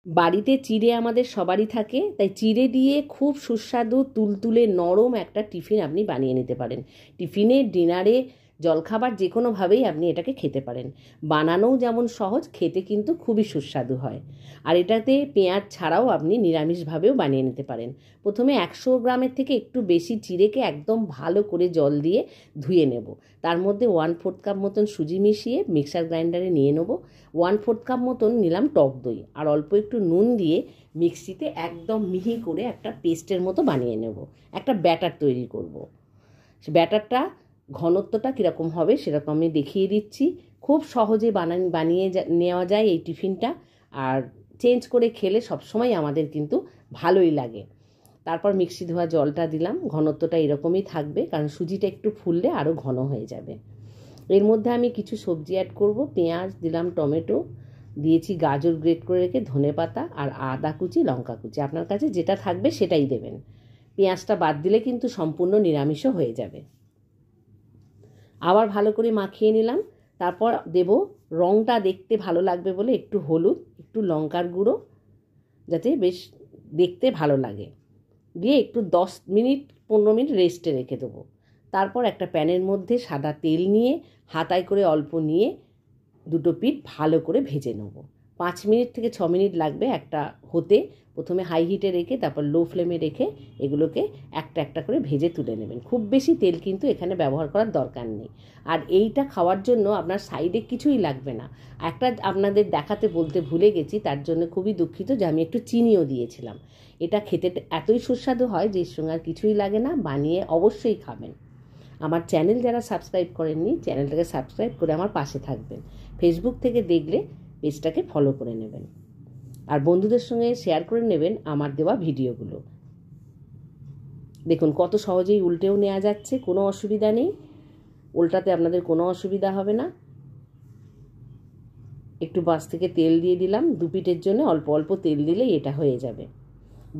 বাড়িতে চিড়ে আমাদের সবারই থাকে, তাই চিড়ে দিয়ে খুব সুস্বাদু তুলতুলে নরম একটা টিফিন আপনি বানিয়ে নিতে পারেন। টিফিনে, ডিনারে, জলখাবার যে কোনোভাবেই আপনি এটাকে খেতে পারেন। বানানোও যেমন সহজ, খেতে কিন্তু খুবই সুস্বাদু হয়। আর এটাতে পেঁয়াজ ছাড়াও আপনি নিরামিষভাবেও বানিয়ে নিতে পারেন। প্রথমে 100 গ্রামের থেকে একটু বেশি চিড়েকে একদম ভালো করে জল দিয়ে ধুয়ে নেব। তার মধ্যে 1/4 কাপ মতন সুজি মিশিয়ে মিক্সার গ্রাইন্ডারে নিয়ে নেব। 1/4 কাপ মতন নিলাম টক দই, আর অল্প একটু নুন দিয়ে মিক্সিতে একদম মিহি করে একটা পেস্টের মতো বানিয়ে নেব। একটা ব্যাটার তৈরি করব। ব্যাটারটা ঘনত্বটা কীরকম হবে সেরকম আমি দেখিয়ে দিচ্ছি। খুব সহজে বানিয়ে নেওয়া যায় এই টিফিনটা, আর চেঞ্জ করে খেলে সবসময় আমাদের কিন্তু ভালোই লাগে। তারপর মিক্সি ধোয়া জলটা দিলাম, ঘনত্বটা এরকমই থাকবে, কারণ সুজিটা একটু ফুললে আরও ঘন হয়ে যাবে। এর মধ্যে আমি কিছু সবজি অ্যাড করব। পেঁয়াজ দিলাম, টমেটো দিয়েছি, গাজর গ্রেট করে রেখে, ধনেপাতা আর আদা কুচি, লঙ্কা কুচি, আপনার কাছে যেটা থাকবে সেটাই দেবেন। পেঁয়াজটা বাদ দিলে কিন্তু সম্পূর্ণ নিরামিষও হয়ে যাবে। আবার ভালো করে মাখিয়ে নিলাম। তারপর দেব, রঙটা দেখতে ভালো লাগবে বলে একটু হলুদ, একটু লঙ্কার গুঁড়ো, যাতে বেশ দেখতে ভালো লাগে, দিয়ে একটু 10 মিনিট 15 মিনিট রেস্টে রেখে দেবো। তারপর একটা প্যানের মধ্যে সাদা তেল নিয়ে হাতায় করে অল্প নিয়ে দুটো পিঠ ভালো করে ভেজে নেব। 5 মিনিট থেকে 6 মিনিট লাগবে একটা হতে। প্রথমে হাই হিটে রেখে তারপর লো ফ্লেমে রেখে এগুলোকে একটা একটা করে ভেজে তুলে নেবেন। খুব বেশি তেল কিন্তু এখানে ব্যবহার করার দরকার নেই। আর এইটা খাওয়ার জন্য আপনার সাইডে কিছুই লাগবে না। একটা আপনাদের দেখাতে বলতে ভুলে গেছি, তার জন্য খুবই দুঃখিত যে আমি একটু চিনিও দিয়েছিলাম। এটা খেতে এতই সুস্বাদু হয় যে এর সঙ্গে আর কিছুই লাগে না, বানিয়ে অবশ্যই খাবেন। আমার চ্যানেল যারা সাবস্ক্রাইব করেননি, চ্যানেলটাকে সাবস্ক্রাইব করে আমার পাশে থাকবেন। ফেসবুক থেকে দেখলে পেজটাকে ফলো করে নেবেন, আর বন্ধুদের সঙ্গে শেয়ার করে নেবেন আমার দেওয়া ভিডিওগুলো। দেখুন কত সহজেই উল্টেও নেওয়া যাচ্ছে, কোনো অসুবিধা নেই, উল্টাতে আপনাদের কোনো অসুবিধা হবে না। একটু বাস থেকে তেল দিয়ে দিলাম, দু পিঠের জন্য অল্প অল্প তেল দিলেই এটা হয়ে যাবে।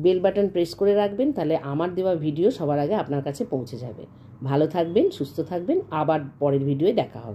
বেল বাটন প্রেস করে রাখবেন, তাহলে আমার দেওয়া ভিডিও সবার আগে আপনার কাছে পৌঁছে যাবে। ভালো থাকবেন, সুস্থ থাকবেন, আবার পরের ভিডিওয়ে দেখা হবে।